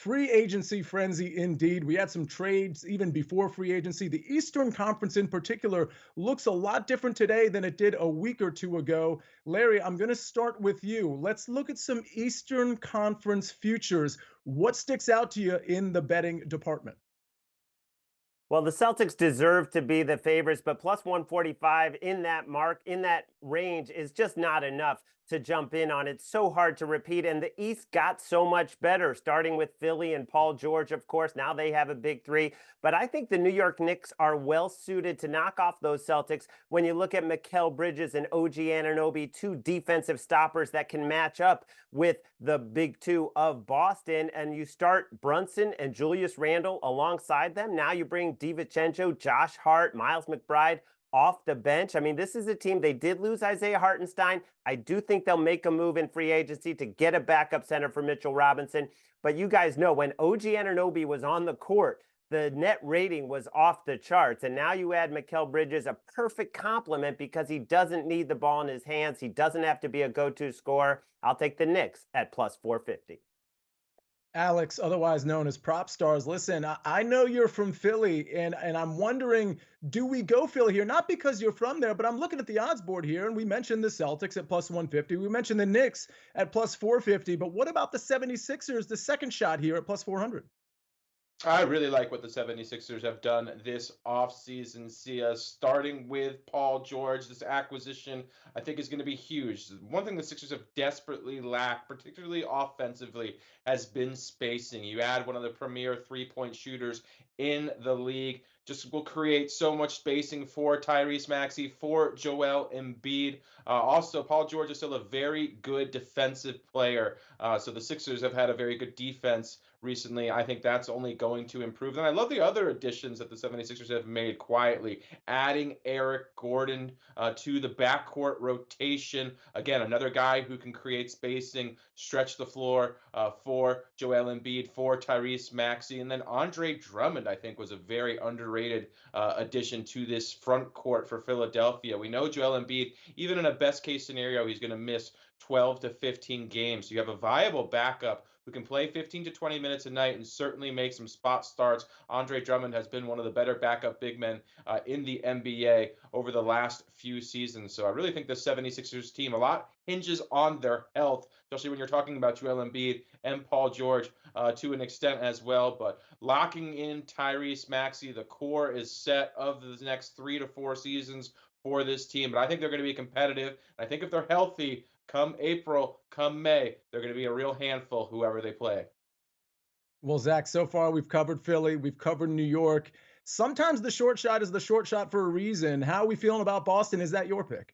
free agency frenzy indeed. We had some trades even before free agency. The Eastern Conference in particular looks a lot different today than it did a week or two ago. Larry, I'm going to start with you. Let's look at some Eastern Conference futures. What sticks out to you in the betting department? Well, the Celtics deserve to be the favorites, but plus 145 in that range is just not enough to jump in on. It's so hard to repeat. And the East got so much better, starting with Philly and Paul George, of course. Now they have a big three. But I think the New York Knicks are well suited to knock off those Celtics when you look at Mikal Bridges and OG Anunoby, two defensive stoppers that can match up with the big two of Boston. And you start Brunson and Julius Randle alongside them. Now you bring DiVincenzo, Josh Hart, Miles McBride off the bench. I mean, this is a team, they did lose Isaiah Hartenstein. I do think they'll make a move in free agency to get a backup center for Mitchell Robinson. But you guys know when OG Anunoby was on the court, the net rating was off the charts. And now you add Mikal Bridges, a perfect complement because he doesn't need the ball in his hands. He doesn't have to be a go-to scorer. I'll take the Knicks at plus 450. Alex, otherwise known as Prop Stars. Listen, I know you're from Philly, and I'm wondering, do we go Philly here? Not because you're from there, but I'm looking at the odds board here, and we mentioned the Celtics at plus 150. We mentioned the Knicks at plus 450, but what about the 76ers, the second shot here at plus 400? I really like what the 76ers have done this offseason. See us starting with Paul George. This acquisition, I think, is going to be huge. One thing the Sixers have desperately lacked, particularly offensively, has been spacing. You add one of the premier three-point shooters in the league, just will create so much spacing for Tyrese Maxey, for Joel Embiid. Also, Paul George is still a very good defensive player. So the Sixers have had a very good defense recently. I think that's only going to improve. And I love the other additions that the 76ers have made quietly, adding Eric Gordon to the backcourt rotation. Again, another guy who can create spacing, stretch the floor for Joel Embiid, for Tyrese Maxey. And then Andre Drummond, I think, was a very underrated addition to this front court for Philadelphia. We know Joel Embiid, even in a best case scenario, he's going to miss 12 to 15 games. So you have a viable backup who can play 15 to 20 minutes a night and certainly make some spot starts. Andre Drummond has been one of the better backup big men in the NBA over the last few seasons. So I really think the 76ers team, a lot hinges on their health, especially when you're talking about Joel Embiid and Paul George to an extent as well. But locking in Tyrese Maxey, the core is set of the next 3 to 4 seasons for this team. But I think they're going to be competitive. I think if they're healthy, come April, come May, they're going to be a real handful, whoever they play. Well, Zach, so far we've covered Philly, we've covered New York. Sometimes the short shot is the short shot for a reason. How are we feeling about Boston? Is that your pick?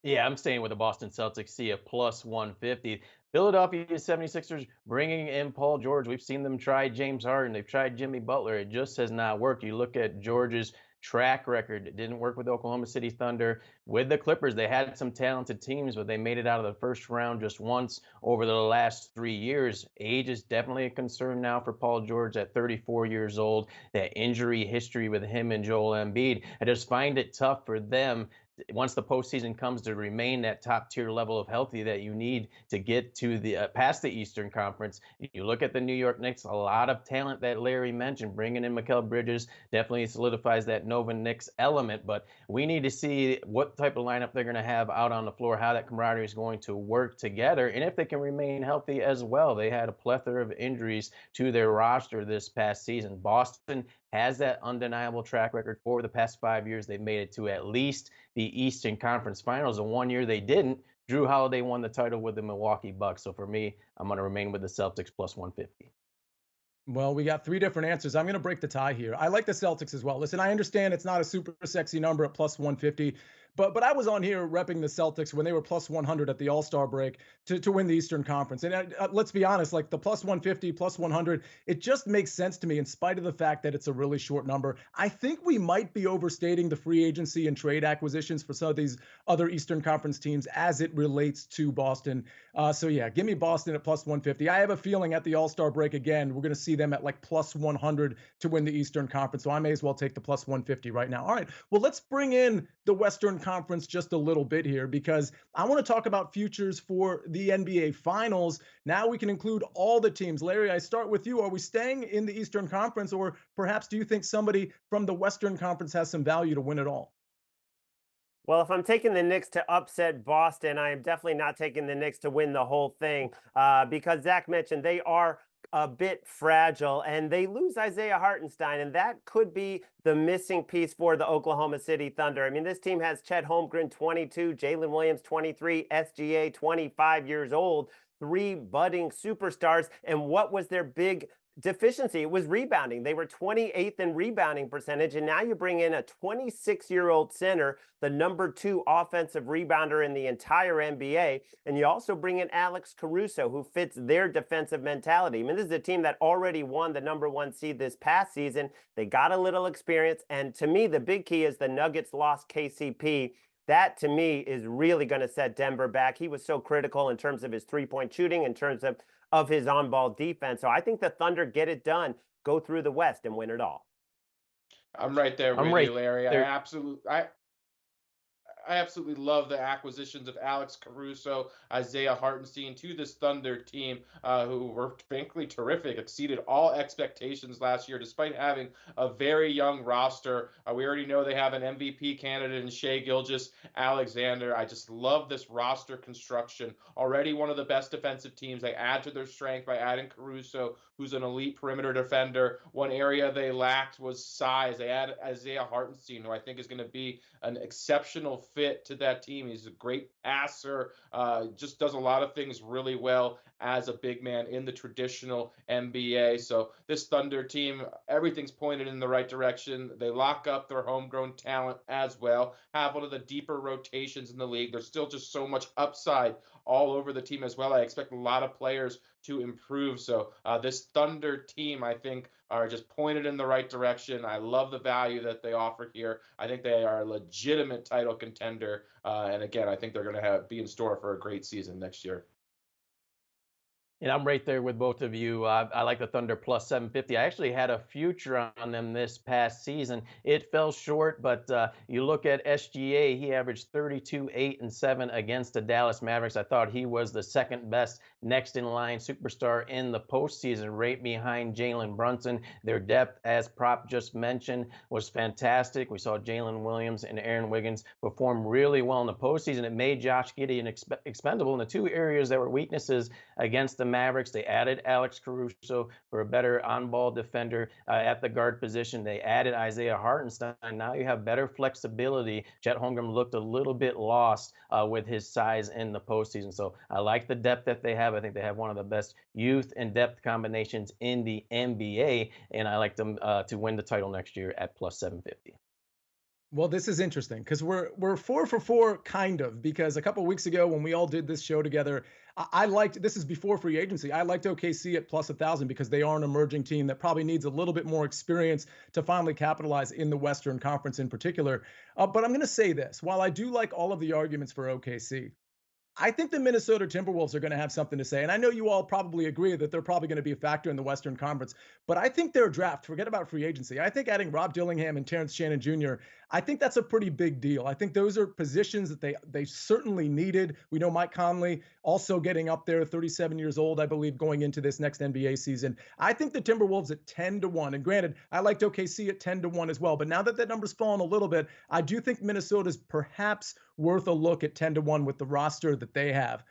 Yeah, I'm staying with the Boston Celtics. See a plus 150. Philadelphia 76ers bringing in Paul George. We've seen them try James Harden. They've tried Jimmy Butler. It just has not worked. You look at George's track record. It didn't work with Oklahoma City Thunder. With the Clippers, they had some talented teams, but they made it out of the first round just once over the last 3 years. Age is definitely a concern now for Paul George at 34 years old. That injury history with him and Joel Embiid. I just find it tough for them once the postseason comes to remain that top tier level of healthy that you need to get to the past the Eastern Conference. You look at the New York Knicks, a lot of talent that Larry mentioned, bringing in Mikal Bridges definitely solidifies that Nova Knicks element, but we need to see what type of lineup they're going to have out on the floor, how that camaraderie is going to work together, and if they can remain healthy as well. They had a plethora of injuries to their roster this past season. Boston has that undeniable track record for the past 5 years. They've made it to at least the Eastern Conference Finals. And 1 year they didn't. Drew Holiday won the title with the Milwaukee Bucks. So for me, I'm going to remain with the Celtics plus 150. Well, we got three different answers. I'm going to break the tie here. I like the Celtics as well. Listen, I understand it's not a super sexy number at plus 150, but I was on here repping the Celtics when they were plus 100 at the All-Star break to win the Eastern Conference. And let's be honest, like the plus 150, plus 100, it just makes sense to me in spite of the fact that it's a really short number. I think we might be overstating the free agency and trade acquisitions for some of these other Eastern Conference teams as it relates to Boston. So yeah, give me Boston at plus 150. I have a feeling at the All-Star break again, we're going to see them at like plus 100 to win the Eastern Conference. So I may as well take the plus 150 right now. All right, well, let's bring in the Western Conference just a little bit here because I want to talk about futures for the NBA Finals. Now we can include all the teams. Larry, I start with you. Are we staying in the Eastern Conference, or perhaps do you think somebody from the Western Conference has some value to win it all? Well, if I'm taking the Knicks to upset Boston, I am definitely not taking the Knicks to win the whole thing because Zach mentioned they are a bit fragile and they lose Isaiah Hartenstein, and that could be the missing piece for the Oklahoma City Thunder. I mean, this team has Chet Holmgren, 22, Jalen Williams, 23, SGA, 25 years old, three budding superstars. And what was their big deficiency? It was rebounding. They were 28th in rebounding percentage, and now you bring in a 26-year-old center, the #2 offensive rebounder in the entire NBA, and you also bring in Alex Caruso, who fits their defensive mentality. I mean, this is a team that already won the #1 seed this past season. They got a little experience, and to me, the big key is the Nuggets lost KCP. That, to me, is really going to set Denver back. He was so critical in terms of his three-point shooting, in terms of his on-ball defense. So I think the Thunder get it done, go through the West and win it all. I'm right there I'm with right you, Larry. there. I absolutely love the acquisitions of Alex Caruso, Isaiah Hartenstein to this Thunder team, who were frankly terrific, exceeded all expectations last year, despite having a very young roster. We already know they have an MVP candidate in Shai Gilgeous-Alexander. I just love this roster construction. Already one of the best defensive teams. They add to their strength by adding Caruso, who's an elite perimeter defender. One area they lacked was size. They added Isaiah Hartenstein, who I think is going to be an exceptional fit to that team. He's a great passer, just does a lot of things really well as a big man in the traditional NBA. So this Thunder team, everything's pointed in the right direction. They lock up their homegrown talent as well, have one of the deeper rotations in the league. There's still just so much upside all over the team as well. I expect a lot of players to improve. So this Thunder team, I think, are just pointed in the right direction. I love the value that they offer here. I think they are a legitimate title contender. And again, I think they're going to be in store for a great season next year. And I'm right there with both of you. I like the Thunder plus 750. I actually had a future on them this past season. It fell short, but you look at SGA, he averaged 32, 8, and 7 against the Dallas Mavericks. I thought he was the second best next in line superstar in the postseason, right behind Jalen Brunson. Their depth, as Prop just mentioned, was fantastic. We saw Jalen Williams and Aaron Wiggins perform really well in the postseason. It made Josh Giddey expendable in the two areas that were weaknesses against the Mavericks. They added Alex Caruso for a better on-ball defender at the guard position. They added Isaiah Hartenstein. Now you have better flexibility. Chet Holmgren looked a little bit lost with his size in the postseason. So I like the depth that they have. I think they have one of the best youth and depth combinations in the NBA, and I like them to win the title next year at plus 750. Well, this is interesting because we're 4 for 4 kind of, because a couple of weeks ago when we all did this show together, I liked, this is before free agency, I liked OKC at plus 1,000 because they are an emerging team that probably needs a little bit more experience to finally capitalize in the Western Conference in particular. But I'm going to say this, while I do like all of the arguments for OKC, I think the Minnesota Timberwolves are going to have something to say. And I know you all probably agree that they're probably going to be a factor in the Western Conference, but I think their draft, forget about free agency, I think adding Rob Dillingham and Terrence Shannon Jr., I think that's a pretty big deal. I think those are positions that they certainly needed. We know Mike Conley also getting up there, 37 years old, I believe, going into this next NBA season. I think the Timberwolves at 10-1, and granted, I liked OKC at 10-1 as well, but now that number's fallen a little bit, I do think Minnesota's perhaps worth a look at 10-1 with the roster that they have.